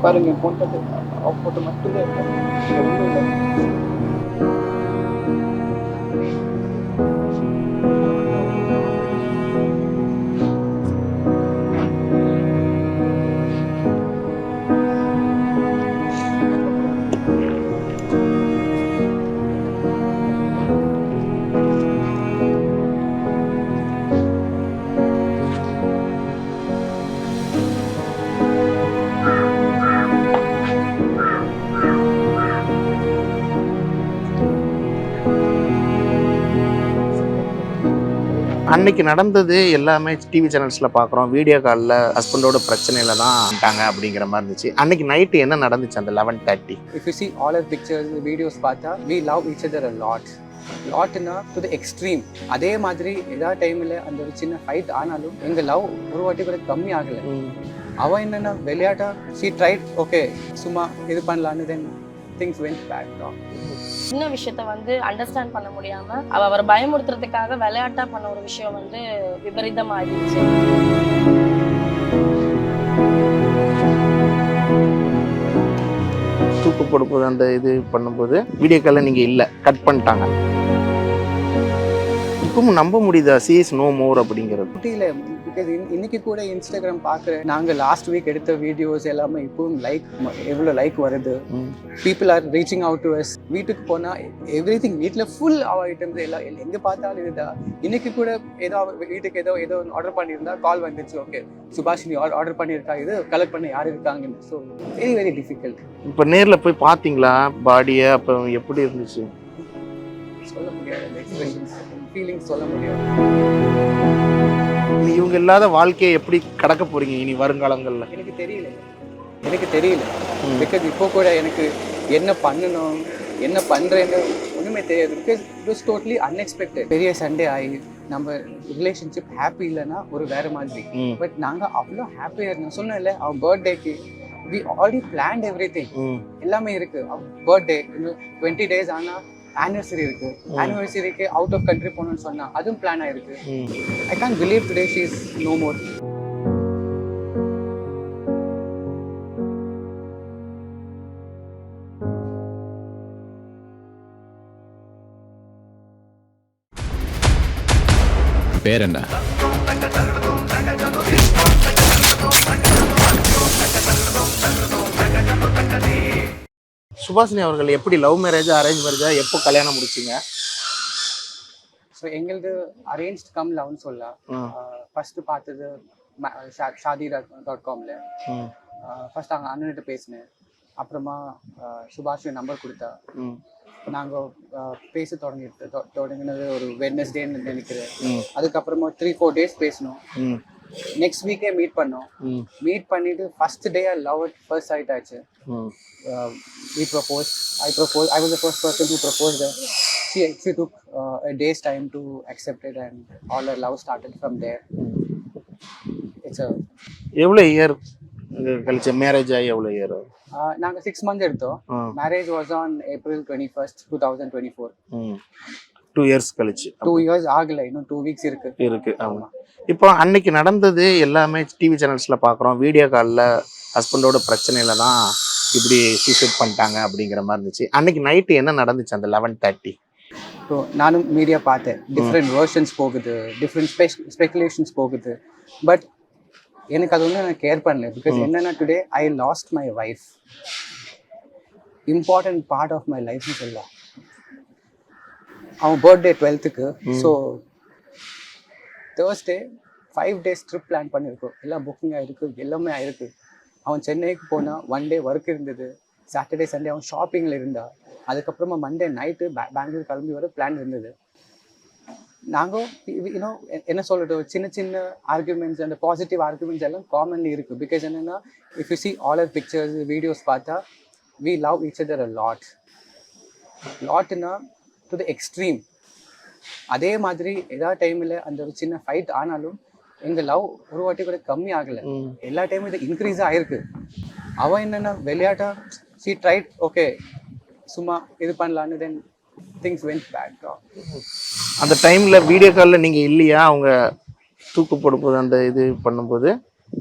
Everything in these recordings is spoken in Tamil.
பாருங்க என் ஃபோன் பார்த்து அவ ஃபோட்டோ மட்டும்தான் இருக்கு. வேற ஒண்ணும் இல்லை. அன்னைக்கு நடந்தது எல்லாமே டிவி சேனல்ஸ்ல பாக்குறோம். வீடியோ காலில் ஹஸ்பண்டோட பிரச்சனையில தான் வந்துட்டாங்க அப்படிங்கிற மாதிரி இருந்துச்சு. அன்னைக்கு நைட்டு என்ன நடந்துச்சு அந்த 11:30? If you see all our pictures, videos பார்த்தா we love each other a lot. லாட்னா டு தி எக்ஸ்ட்ரீம். அதே மாதிரி எல்லா டைம்ல அந்த ஒரு சின்ன ஃபைட் ஆனாலும் எங்க லவ் ஒரு வாட்டி கூட கம்மி ஆகல. அவ என்னன்னா விளையாட்டா she tried okay சும்மா இது பண்ணலான்னு then things went bad. சின்ன விஷயத்த வந்து அண்டர்ஸ்டாண்ட் பண்ண முடியாம அவரை பயமுறுத்துறதுக்காக விளையாட்டா பண்ண ஒரு விஷயம் வந்து விபரீதமாயிடுச்சு. தூக்கு போடும்போது அந்த இது பண்ணும்போது வீடியோ காலில் நீங்க இல்லை, கட் பண்ணிட்டாங்க. இப்பவும் நம்ப முடியுதா she is no more அப்படிங்கிறது? குட்டியில பிகாஸ் இன்னைக்கு கூட இன்ஸ்டாகிராம் பார்க்குறேன். நாங்கள் லாஸ்ட் வீக் எடுத்த வீடியோஸ் எல்லாமே இப்பவும் லைக் எவ்வளோ லைக் வருது. People are reaching out to us. வீட்டுக்கு போனால் எவ்ரி திங் வீட்டில் ஃபுல் அவ ஐட்டம்ஸ் எல்லாம் எங்கே பார்த்தாலும் இதுதான். இன்னைக்கு கூட ஏதோ வீட்டுக்கு ஏதோ ஆர்டர் பண்ணியிருந்தா கால் வந்துச்சு. ஓகே சுபாஷினி ஆர்டர் பண்ணியிருக்கா, இது கலெக்ட் பண்ண யார் இருக்காங்கன்னு. So very very difficult. இப்போ நேரில் போய் பார்த்தீங்களா பாடியை? அப்போ எப்படி இருந்துச்சு? சொல்ல முடியாது. எக்ஸ்பிரஷன்ஸ் ஃபீலிங்ஸ் சொல்ல முடியாது. இவங்க இல்லாத வாழ்க்கையை எப்படி கடக்க போறீங்க இனி வருங்காலங்களில்? எனக்கு தெரியல பிகாஸ் இப்போ கூட எனக்கு என்ன பண்ணணும் என்ன பண்ணுறேன்னு ஒன்றுமே தெரியாது. Because it was totally unexpected. பெரிய சண்டே ஆகி நம்ம ரிலேஷன்ஷிப் ஹாப்பி இல்லைன்னா ஒரு வேற மாதிரி. பட் நாங்கள் அவ்வளோ ஹாப்பியாக இருந்தோம். சொன்னேன்ல அவன் பர்த்டேக்கு we already planned everything. எல்லாமே இருக்கு. பர்த்டே இன்னும் 20 days ஆனால் ஆனிவர்சரி இருக்கு. ஆனிவர்சரிக்கு அவுட் ஆஃப் கண்ட்ரி போகணும்னு சொன்னா அதுவும் பிளான் ஆயிருக்கு. I can't believe today she is no more. பேர் என்ன? சுபாஷினி அவர்கள் எப்படி லவ் மேரேஜா அரேஞ்ச் மேரேஜா எப்போ கல்யாணம் முடிச்சிங்க? ஸோ எங்களது அரேஞ்ச்ட் கம் லவ்னு சொல்லலாம். ஃபர்ஸ்ட் பார்த்தது shadi.comல. ஃபர்ஸ்ட் அவங்க அண்ணன்கிட்ட பேசினேன். அப்புறமா சுபாஷினி நம்பர் கொடுத்தா. நாங்கள் பேச தொடங்கினது ஒரு வெட்னஸ்டேன்னு நினைக்கிறேன். அதுக்கப்புறமா 3-4 days பேசணும். நெக்ஸ்ட் வீக்கே மீட் பண்ணோம். மீட் பண்ணிட்டு first day love at first sight ஆச்சு. We proposed. I was the first person who proposed her. She took a day's time to accept it and all our love started from there. It's a எவ்வளோ இயர் கழிச்சு மேரேஜ் ஆகி? எவ்வளோ இயர்? நாங்கள் 6 months எடுத்தோம். Marriage was on April 21st, 2024. 2 years கழிச்சு. 2 years ஆகலை, இன்னும் 2 weeks இருக்கு. ஆமாம். இப்போ அன்னைக்கு நடந்தது எல்லாமே டிவி சேனல்ஸ்ல பார்க்குறோம். வீடியோ காலில் ஹஸ்பண்டோட பிரச்சனையில தான் இப்படி சூசைட் பண்ணிட்டாங்க அப்படிங்கிற மாதிரி இருந்துச்சு. அன்னைக்கு நைட்டு என்ன நடந்துச்சு அந்த 11:30? ஸோ நானும் மீடியா பார்த்தேன். டிஃப்ரெண்ட் வேர்ஷன்ஸ் போகுது, டிஃப்ரெண்ட் ஸ்பெகுலேஷன்ஸ் போகுது. பட் எனக்கு அது ஒன்றும் நான் கேர் பண்ணல. பிகாஸ் என்னன்னா today I lost my wife. Important part of my லைஃப்னு சொல்லலாம். அவன் birthday 12th. So Thursday 5 days trip plan பண்ணியிருக்கோம். எல்லாம் புக்கிங் ஆகிருக்கு, எல்லாமே ஆயிருக்கு. அவன் சென்னைக்கு போனால் 1 day ஒர்க் இருந்தது. சாட்டர்டே சண்டே அவன் ஷாப்பிங்கில் இருந்தா. அதுக்கப்புறமா மண்டே நைட்டு பெங்களூர் கிளம்பி வர பிளான் இருந்தது. நாங்கள் என்ன சொல்கிறது, சின்ன சின்ன ஆர்குமெண்ட்ஸ் அந்த பாசிட்டிவ் ஆர்குமெண்ட்ஸ் எல்லாம் காமன்லி இருக்குது. பிகாஸ் என்னென்னா if you see all our pictures videos பார்த்தா we love each other a lot. லாட்னா டு தி எக்ஸ்ட்ரீம். அதே மாதிரி எல்லா டைமில் அந்த ஒரு சின்ன ஃபைட் ஆனாலும் எங்கள் லவ் ஒரு வாட்டி கூட கம்மி ஆகலை. எல்லா டைமும் இது இன்க்ரீஸ் ஆகிருக்கு. அவன் என்னென்னா விளையாட்டா she tried okay சும்மா இது பண்ணலான்னு then things went bad. அந்த டைமில் வீடியோ காலில் நீங்கள் இல்லையா? அவங்க தூக்கு போடும்போது அந்த இது பண்ணும்போது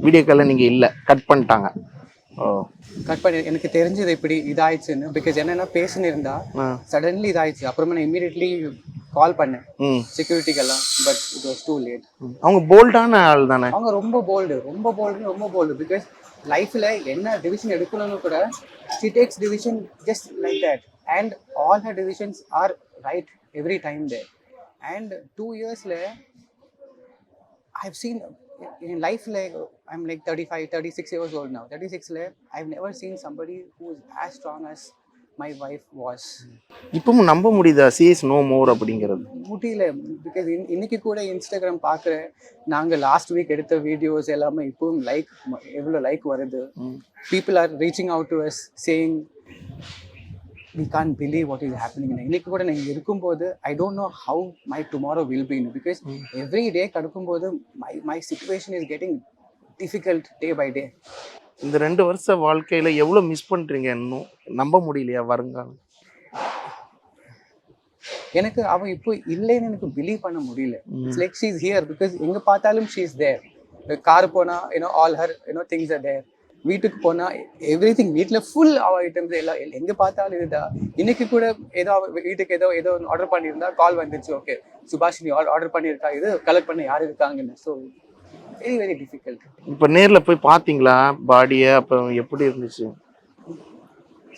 வீடியோ காலில் நீங்கள் இல்லை, கட் பண்ணிட்டாங்க. ஓ கட் பண்ணி எனக்கு தெரிஞ்சது இப்படி இதாயிடுச்சுன்னு. பிகாஸ் என்னென்னா பேசினிருந்தா சடன்லி இதாயிடுச்சு. அப்புறமா நான் இமீடியட்லி கால் பண்ணேன் செக்யூரிட்டிக்கெல்லாம். But it was too late. அவங்க போல்டான ஆள் தானே? அவங்க ரொம்ப போல்டு. பிகாஸ் லைஃப்பில் என்ன டிசிஷன் எடுக்கணும்னு கூட she takes decision just like that. And all her decisions are right every time there. And 2 years I've seen in life, like I'm like 35 36 years old now. 36 I've never seen somebody who is as strong as my wife was. இப்பவும் நம்ப முடியுதா she is no more அப்படிங்கிறது? முடியல. பிகாஸ் இன்னைக்கு கூட இன்ஸ்டாகிராம் பார்க்குறேன். நாங்கள் லாஸ்ட் வீக் எடுத்த வீடியோஸ் எல்லாமே இப்பவும் லைக் எவ்வளோ லைக் வருது. People are reaching out to us saying we can't believe what is happening. இன்னைக்கு கூட நீங்கள் இருக்கும்போது I don't know how my tomorrow will be, because every day கடக்கும்போது my situation is getting difficult day by day. இந்த 2 வருஷ வாழ்க்கையில எவ்வளவு மிஸ் பண்றீங்க? இன்னும் நம்ப முடியலையா வருங்காலம்? எனக்கு அவன் இப்போ இல்லைன்னு எனக்கு பிலீவ் பண்ண முடியல. It's like she is here. Because எங்க பார்த்தாலும் ஷீ இஸ் தேர். கார் போனா all her things are there. வீட்டுக்கு போனா எவ்ரிதிங் வீட்டில் ஃபுல் ஐட்டம்ஸ் எல்லாம் எங்க பார்த்தாலும் இதுதான். இன்னைக்கு கூட ஏதோ வீட்டுக்கு ஏதோ ஆர்டர் பண்ணியிருந்தா கால் வந்துச்சு. ஓகே சுபாஷினி ஆர்டர் பண்ணியிருக்கா, இது கலெக்ட் பண்ண யார் இருக்காங்கன்னு. So very very difficult. இப்போ நேர்ல போய் பாத்தீங்களா பாடியை? அப்போ எப்படி இருந்துச்சு?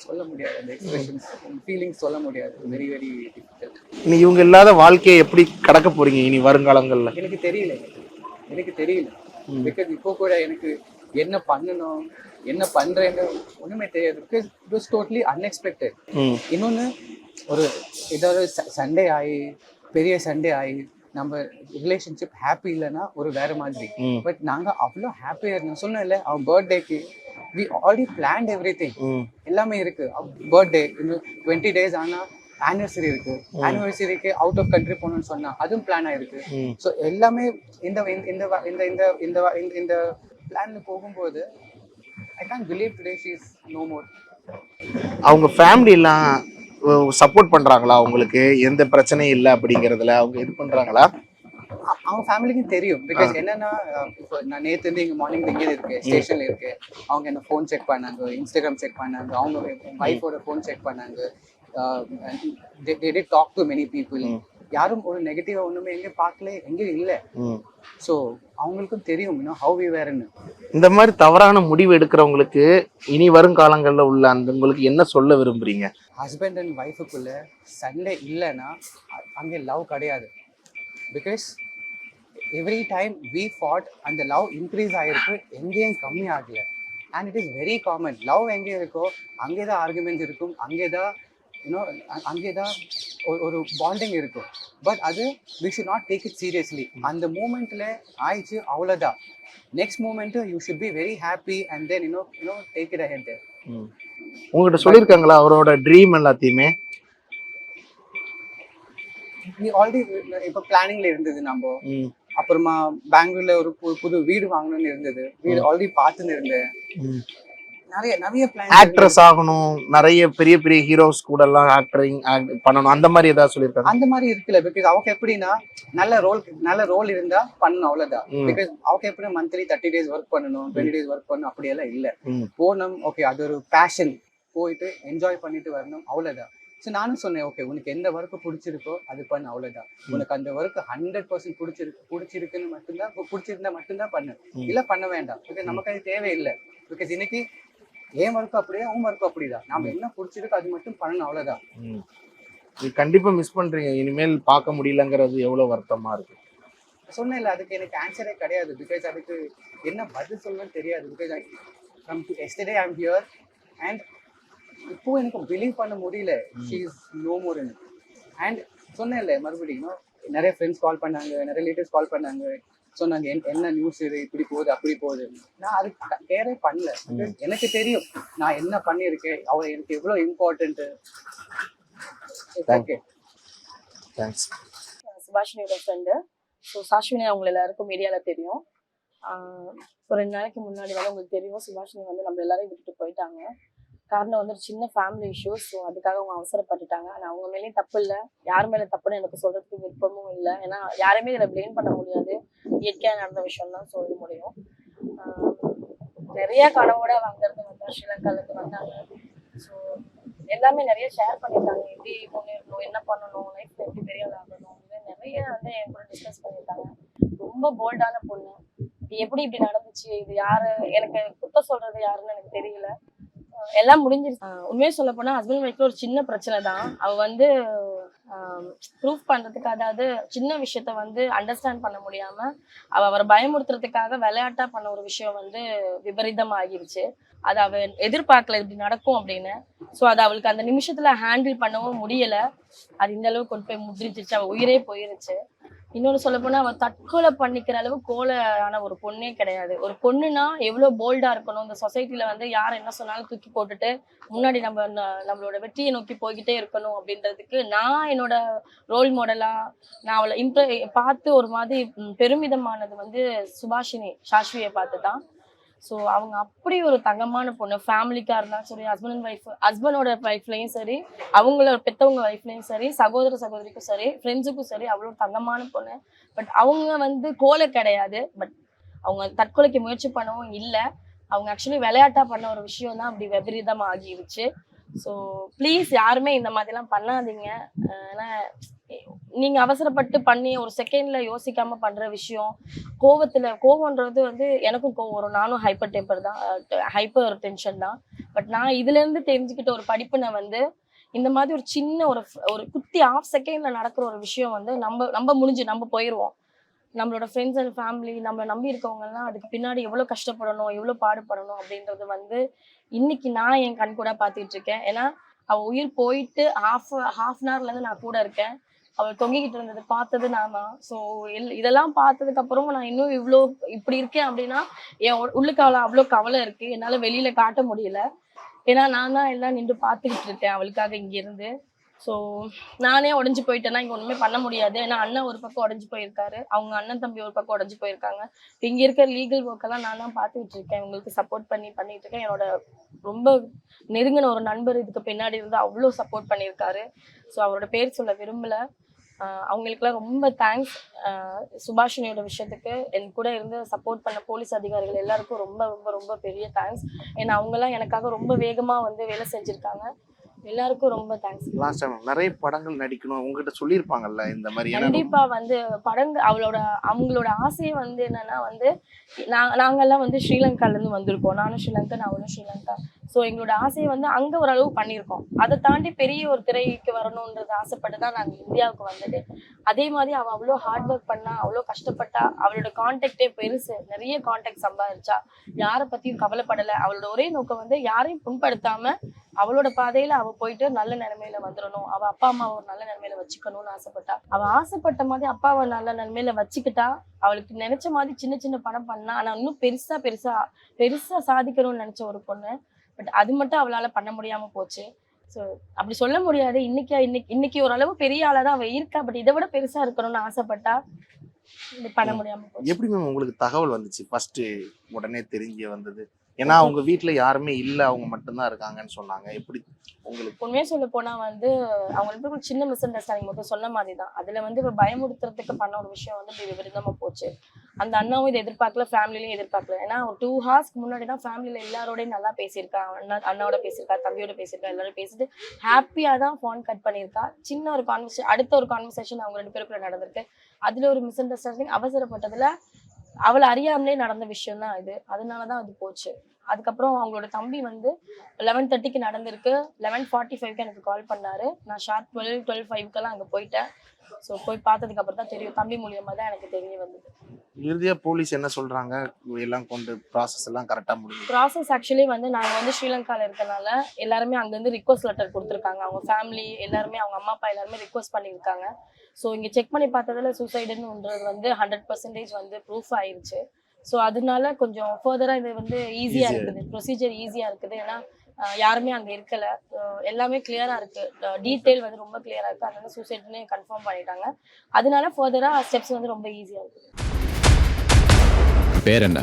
சொல்ல முடியாது. அந்த எக்ஸ்பிரஷன்ஸ் ஃபீலிங்ஸ் சொல்ல முடியாது. Very very difficult. நீ இவங்க இல்லாத வாழ்க்கையை எப்படி கடக்க போறீங்க இனி வருங்காலங்கள்ல? எனக்கு தெரியல. பிகாஸ் இப்போ கூட எனக்கு என்ன பண்ணணும் என்ன பண்றேன்னு ஒண்ணுமே தெரியாது. Because it was totally unexpected. இன்னொன்னு ஒரு ஏதாவது சண்டே ஆகி பெரிய சண்டே ஆகி நம்ம ரிலேஷன்ஷிப் ஹாப்பி இல்லைன்னா ஒரு வேற மாதிரி. பட் நாங்க அவ்வளோ ஹாப்பியா இருந்தோம். சொன்னேன்ல அவன் பர்த்டேக்கு we already planned everything. எல்லாமே இருக்கு. பர்த்டே இன்னும் 20 days ஆனா ஆனிவர்சரி இருக்கு. ஆனிவர்சரிக்கு அவுட் ஆஃப் கண்ட்ரி போகணும்னு சொன்னா அதுவும் பிளான் ஆயிருக்கு. ஸோ எல்லாமே இந்த இந்த இந்த இந்த இந்த பிளான்ல போகும்போது I can't believe today she is no more. அவங்க ஃபேமிலி எல்லாம் சப்போர்ட் பண்றாங்களா உங்களுக்கு? எந்த பிரச்சனையும் இல்லை அப்படிங்கறதுல அவங்க இது பண்றாங்களா? அவங்க ஃபேமிலிக்கும் தெரியும். பிகாஸ் என்னன்னா இப்போ நான் நேற்று இங்கே மார்னிங் இங்கே இருக்கு ஸ்டேஷன்ல இருக்கு. அவங்க என்ன ஃபோன் செக் பண்ணாங்க, இன்ஸ்டாகிராம் செக் பண்ணாங்க, அவங்க ஒய்ஃபோட ஃபோன் செக் பண்ணாங்க. they did talk to many people. யாரும் ஒரு நெகட்டிவா ஒண்ணுமே எங்க பார்க்கல, எங்கேயும் இல்லை. ஸோ அவங்களுக்கும் தெரியும் how we were. இந்த மாதிரி தவறான முடிவு எடுக்கிறவங்களுக்கு இனி வரும் காலங்கள்ல உள்ள அந்த உங்களுக்கு என்ன சொல்ல விரும்புறீங்க? ஹஸ்பண்ட் அண்ட் ஒய்ஃபுக்குள்ள சண்டே இல்லைன்னா அங்கே லவ் கிடையாது. பிகாஸ் எவ்ரி டைம் வி ஃபாட் அந்த லவ் இன்க்ரீஸ் ஆகிருக்கு, எங்கேயும் கம்மி ஆகலை. And it is very common. Love எங்கே இருக்கோ அங்கே தான் ஆர்குமெண்ட்ஸ் இருக்கும், அங்கே தான் அங்கே தான் ஒரு பாண்டிங் இருக்கும். பட் அது we should not take it seriously. அந்த மூமெண்ட்டில் ஆயிடுச்சு அவ்வளோதான். Next moment you should be very happy and then take it ahead. உங்கள்கிட்ட சொல்லியிருக்காங்களா அவரோட ட்ரீம் எல்லாத்தையுமே? ஆல்ரெடி இப்போ பிளானிங்ல இருந்தது. நம்ம அப்புறமா பெங்களூர்ல ஒரு புது வீடு வாங்கணும்னு இருந்தது. வீடு ஆல்ரெடி பார்த்துன்னு இருந்தேன். நிறைய பிளான். ஆக்ட்ரஸ் ஆகணும், நிறைய பெரிய பெரிய ஹீரோஸ் கூட எல்லாம் ஆக்டரிங் பண்ணணும், அந்த மாதிரி ஏதாவது சொல்லியிருக்காங்க? அந்த மாதிரி இருக்குல்ல. பிகாஸ் அவங்க எப்படின்னா நல்ல ரோல் இருந்தா பண்ணணும், அவ்வளவுதான். பிகாஸ் அவங்க எப்படி மந்த்லி 30 days ஒர்க் பண்ணணும், 20 days ஒர்க் பண்ணணும் அப்படியெல்லாம் இல்லை. போனோம் ஓகே, அது ஒரு பேஷன், போயிட்டு என்ஜாய் பண்ணிட்டு வரணும், அவ்வளவுதான். ஸோ நானும் சொன்னேன் ஓகே உனக்கு எந்த ஒர்க்கு பிடிச்சிருக்கோ அது பண்ணு, அவ்வளோதான். உனக்கு அந்த ஒர்க்கு 100% பிடிச்சிருக்குன்னு பிடிச்சிருந்தா மட்டும்தான் பண்ணு, இல்லை பண்ண வேண்டாம். பிகாஸ் நமக்கு அது தேவையில்லை. பிகாஸ் இன்னைக்கு ஏன் ஒர்க்கு அப்படியே உன் ஒர்க்கு அப்படிதான். நம்ம என்ன பிடிச்சிருக்கோ அது மட்டும் பண்ணணும், அவ்வளோதான். கண்டிப்பா மிஸ் பண்றீங்க, இனிமேல் பார்க்க முடியலங்கிறது எவ்வளவு வருத்தமா இருக்கு. சொன்னேன் இல்லை, அதுக்கு எனக்கு ஆன்சரே கிடையாது. பிகாஸ் அதுக்கு என்ன பதில் சொல்லணும்னு தெரியாது. Because from yesterday I am here and இப்போ எனக்கு பிலீவ் பண்ண முடியல she is no more. And சொன்னேன்ல மறுபடியும் நிறைய ஃப்ரெண்ட்ஸ் கால் பண்ணாங்க, நிறைய ரிலேட்டிவ்ஸ் கால் பண்ணாங்க, சொன்னாங்க என்ன நியூஸ் இது, இப்படி போகுது அப்படி போகுது. நான் அதுக்கு கேரே பண்ணல. எனக்கு தெரியும் நான் என்ன பண்ணியிருக்கேன், அவ எனக்கு எவ்வளோ இம்பார்ட்டன்ட். Okay thanks. சுபாஷினியோட ஃப்ரெண்டு. ஸோ சாஷ்வினி அவங்க எல்லாருக்கும் மீடியாவில் தெரியும். ஒரு 2 நாளைக்கு முன்னாடி வந்து உங்களுக்கு தெரியும் சுபாஷினி வந்து நம்ம எல்லாரையும் விட்டுட்டு போயிட்டாங்க. காரணம் வந்து ஒரு சின்ன ஃபேமிலி இஷ்யூஸ். ஸோ அதுக்காக அவங்க அவசரப்பட்டுட்டாங்க. ஆனால் அவங்க மேலேயும் தப்பு இல்லை, யார் மேலே தப்புன்னு எனக்கு சொல்கிறதுக்கு விருப்பமும் இல்லை. ஏன்னா யாரையுமே இதில் ப்ளேம் பண்ண முடியாது, இயற்கையாக நடந்த விஷயம் தான் சொல்ல முடியும். நிறைய கனவோட அங்கேருந்து வந்தா, ஸ்ரீலங்காலேருந்து வந்தாங்க. ஸோ எல்லாமே நிறைய ஷேர் பண்ணியிருக்காங்க, எப்படி முன்னேறணும், என்ன பண்ணணும், லைஃப்ல எப்படி பெரிய ஆள் ஆகணும், நிறைய வந்து என் கூட டிஸ்கஸ் பண்ணியிருக்காங்க. ரொம்ப போல்டான பொண்ணு. இது எப்படி இப்படி நடந்துச்சு, இது யாரு, எனக்கு குத்த சொல்றது யாருன்னு எனக்கு தெரியல. எல்லாம் முடிஞ்சிருச்சு. உண்மையை சொல்ல போனா ஹஸ்பண்ட் ஒய்ஃப்ல ஒரு சின்ன பிரச்சனை தான். அவ வந்து ப்ரூஃப் பண்றதுக்கு, அதாவது சின்ன விஷயத்த வந்து அண்டர்ஸ்டாண்ட் பண்ண முடியாம அவரை பயமுறுத்துறதுக்காக விளையாட்டா பண்ண ஒரு விஷயம் வந்து விபரீதம் ஆகிருச்சு. அது அவ எதிர்பார்க்கல இப்படி நடக்கும் அப்படின்னு. ஸோ அது அவளுக்கு அந்த நிமிஷத்துல ஹேண்டில் பண்ணவும் முடியல. அது இந்த அளவுக்கு கொண்டு போய் முதிரிச்சிருச்சு, அவ உயிரே போயிருச்சு. இன்னொன்னு சொல்ல போனா அவ தற்கொலை பண்ணிக்கிற அளவு கோலையான ஒரு பொண்ணே கிடையாது. ஒரு பொண்ணுனா எவ்வளவு போல்டா இருக்கணும், இந்த சொசைட்டில வந்து யார் என்ன சொன்னாலும் தூக்கி போட்டுட்டு முன்னாடி நம்மளோட வெற்றியை நோக்கி போய்கிட்டே இருக்கணும் அப்படின்றதுக்கு நான் என்னோட ரோல் மாடலா நான் அவளை பார்த்து ஒரு மாதிரி பெருமிதமானது வந்து சுபாஷினி சாஸ்வியை பார்த்து தான். ஸோ அவங்க அப்படி ஒரு தங்கமான பொண்ணு. ஃபேமிலிக்காக இருந்தாலும் சரி, ஹஸ்பண்டோட ஒய்ஃப்லையும் சரி, அவங்களோட பெற்றவங்க ஒய்ஃப்லையும் சரி, சகோதரிக்கும் சரி, ஃப்ரெண்ட்ஸுக்கும் சரி, அவ்வளோ தங்கமான பொண்ணு. பட் அவங்க வந்து கோலை கிடையாது. பட் அவங்க தற்கொலைக்கு முயற்சி பண்ணவும் இல்லை. அவங்க ஆக்சுவலி விளையாட்டா பண்ண ஒரு விஷயம் தான் அப்படி விபரீதம் ஆகிருச்சு. ஸோ ப்ளீஸ் யாருமே இந்த மாதிரிலாம் பண்ணாதீங்க. ஏன்னா நீங்க அவசரப்பட்டு பண்ணி ஒரு செகண்ட்ல யோசிக்காம பண்ற விஷயம், கோவம்ன்றது வந்து எனக்கும் கோவம் வரும். நானும் ஹைப்பர் டெம்பர் தான், ஹைப்பர் டென்ஷன் தான். பட் நான் இதுல இருந்து தெரிஞ்சுக்கிட்ட ஒரு படிப்புனை வந்து, இந்த மாதிரி ஒரு சின்ன ஒரு குட்டி ஆஃப் செகண்ட்ல நடக்கிற ஒரு விஷயம் வந்து நம்ம முடிஞ்சு நம்ம போயிடுவோம். நம்மளோட ஃப்ரெண்ட்ஸ் அண்ட் ஃபேமிலி, நம்மளை நம்பி இருக்கவங்கலாம் அதுக்கு பின்னாடி எவ்வளோ கஷ்டப்படணும், எவ்வளோ பாடுபடணும் அப்படின்றது வந்து இன்னைக்கு நான் என் கண் கூட பார்த்துட்டு இருக்கேன். ஏன்னா அவ உயிர் போயிட்டு ஹாஃப் அன் ஹவர்லேருந்து நான் கூட இருக்கேன். அவள் தொங்கிக்கிட்டு இருந்தது பார்த்தது நான் தான். ஸோ இதெல்லாம் பார்த்ததுக்கு அப்புறம் நான் இன்னும் இப்படி இருக்கேன் அப்படின்னா என் உள்ளுக்கு அவ்வளோ கவலை இருக்கு. என்னால் வெளியில காட்ட முடியல. ஏன்னா நான் தான் எல்லாம் நின்று பார்த்துக்கிட்டு இருக்கேன் அவளுக்காக இங்கிருந்து. ஸோ நானே உடஞ்சி போயிட்டேன்னா இங்கே ஒன்றுமே பண்ண முடியாது. ஏன்னா அண்ணன் ஒரு பக்கம் உடஞ்சி போயிருக்காரு, அவங்க அண்ணன் தம்பி ஒரு பக்கம் உடஞ்சி போயிருக்காங்க. இங்கே இருக்கிற லீகல் ஒர்க்கெல்லாம் நான் தான் பார்த்துக்கிட்டு இருக்கேன், உங்களுக்கு சப்போர்ட் பண்ணிட்டு இருக்கேன். என்னோட ரொம்ப நெருங்கின ஒரு நண்பர் இதுக்கு பின்னாடி இருந்து அவ்வளோ சப்போர்ட் பண்ணியிருக்காரு. ஸோ அவரோட பேர் சொல்ல விரும்பல. அவங்களுக்குலாம் ரொம்ப தேங்க்ஸ். சுபாஷினியோட விஷயத்துக்கு என் கூட இருந்து சப்போர்ட் பண்ண போலீஸ் அதிகாரிகள் எல்லாருக்கும் ரொம்ப ரொம்ப ரொம்ப பெரிய தேங்க்ஸ். ஏன்னா அவங்கெல்லாம் எனக்காக ரொம்ப வேகமாக வந்து வேலை செஞ்சுருக்காங்க. எல்லாருக்கும் ரொம்ப தேங்க்ஸ். லாஸ்ட் டைம் நிறைய படங்கள் நடிக்கணும் உங்ககிட்ட சொல்லியிருப்பாங்கல்ல இந்த மாதிரி? கண்டிப்பா வந்து அவங்களோட ஆசையை வந்து என்னன்னா வந்து நாங்கெல்லாம் வந்து ஸ்ரீலங்காலேருந்து வந்திருக்கோம். நானும் ஸ்ரீலங்கா, அவனும் ஸ்ரீலங்கா. ஸோ எங்களோட ஆசையை வந்து அங்கே ஓரளவு பண்ணியிருக்கோம். அதை தாண்டி பெரிய ஒரு திரைக்கு வரணுன்றது ஆசைப்பட்டு தான் நாங்கள் இந்தியாவுக்கு வந்தது. அதே மாதிரி அவள் அவ்வளோ ஹார்ட் ஒர்க் பண்ணா, அவ்வளோ கஷ்டப்பட்டா, அவளோட கான்டாக்டே பெருசு, நிறைய கான்டாக்ட் சம்பாதிச்சா, யாரை பற்றியும் கவலைப்படலை. அவளோட ஒரே நோக்கம் வந்து யாரையும் புண்படுத்தாம அவளோட பாதையில அவ போயிட்டு நல்ல நிலைமையில வந்துடணும், அவ அப்பா அம்மாவை ஒரு நல்ல நிலைமையில வச்சுக்கணும்னு ஆசைப்பட்டா. அவ ஆசைப்பட்ட மாதிரி அப்பாவை நல்ல நிலைமையில வச்சுக்கிட்டா. அவளுக்கு நினைச்ச மாதிரி சின்ன சின்ன படம் பண்ணா. ஆனா இன்னும் பெருசா சாதிக்கணும்னு நினைச்ச ஒரு பொண்ணு. பட் அது மட்டும் அவளால பண்ண முடியாம போச்சு. ஸோ அப்படி சொல்ல முடியாது. இன்னைக்கு ஓரளவு பெரிய ஆளாதான் அவ இருக்கா. பட் இதை விட பெருசா இருக்கணும்னு ஆசைப்பட்டா. இது பண்ண முடியாம போச்சு. எப்படி மேம் உங்களுக்கு தகவல் வந்துச்சு ஃபர்ஸ்ட் உடனே தெரிஞ்சு வந்தது? ஏன்னா அவங்க வீட்டுல யாருமே இல்ல, அவங்க மட்டும்தான் இருக்காங்கன்னு சொன்னாங்க. எப்படி உங்களுக்கு? உண்மையே சொல்ல போனா வந்து அவங்களுக்கு ஒரு சின்ன மிஸ் அண்டர்ஸ்டாண்டிங் மட்டும் சொன்ன மாதிரி தான். அதுல வந்து இப்ப பயமுறுத்துறதுக்கு பண்ண ஒரு விஷயம் வந்து இப்படி விபரீதமா போச்சு. அந்த அண்ணாவும் இதை எதிர்பார்க்கல, ஃபேமிலிலையும் எதிர்பார்க்கல. ஏன்னா ஒரு 2 hours முன்னாடி தான் ஃபேமிலியில எல்லாரோடையும் நல்லா பேசியிருக்கா. அண்ணாவோட பேசியிருக்கா, தம்பியோட பேசியிருக்கா, எல்லாரும் பேசிட்டு ஹாப்பியா தான் ஃபோன் கட் பண்ணியிருக்கா. சின்ன ஒரு அடுத்த ஒரு கான்வர்சேஷன் அவங்க 2 பேருக்குள்ள நடந்திருக்கு. அதுல ஒரு மிஸ் அண்டர்ஸ்டாண்டிங் அவசரப்பட்டதுல அவளை அறியாமலே நடந்த விஷயம் தான் இது. அதனாலதான் அது போச்சு. அதுக்கப்புறம் அவங்களோட தம்பி வந்து 11:30க்கு நடந்திருக்கு. 11:45க்கு எனக்கு கால் பண்ணாரு. நான் ஷார்ப் 12:5க்கெல்லாம் அங்கே போயிட்டேன். ஸோ போய் பார்த்ததுக்கு அப்புறம் தான் தெரியும். தம்பி மூலியமா தான் எனக்கு தெரிய வந்தது. இறுதியா போலீஸ் என்ன சொல்றாங்க? எல்லாம் கொண்டு ப்ராசஸ் எல்லாம் கரெக்டா முடியும்? ப்ராசஸ் ஆக்சுவலி வந்து நாங்க வந்து ஸ்ரீலங்கால இருக்கனால எல்லாருமே அங்கேருந்து ரிக்வஸ்ட் லெட்டர் கொடுத்துருக்காங்க. அவங்க ஃபேமிலி எல்லாருமே, அவங்க அம்மா அப்பா எல்லாருமே ரிக்வஸ்ட் பண்ணியிருக்காங்க. ஸோ இங்கே செக் பண்ணி பார்த்ததுல சூசைடுன்றது வந்து 100% வந்து ப்ரூஃப் ஆயிருச்சு. ஸோ அதனால கொஞ்சம் ஃபர்தராக இது வந்து ஈஸியாக இருக்குது, ப்ரொசீஜர் ஈஸியாக இருக்குது. ஏன்னா யாருமே அங்கே இருக்கலை, எல்லாமே கிளியராக இருக்குது, டீட்டெயில் வந்து ரொம்ப கிளியராக இருக்குது. அதனால சூசைட்னு கன்ஃபார்ம் பண்ணிட்டாங்க. அதனால ஃபர்தராக ஸ்டெப்ஸ் வந்து ரொம்ப ஈஸியாக இருக்குது. பேர் என்ன?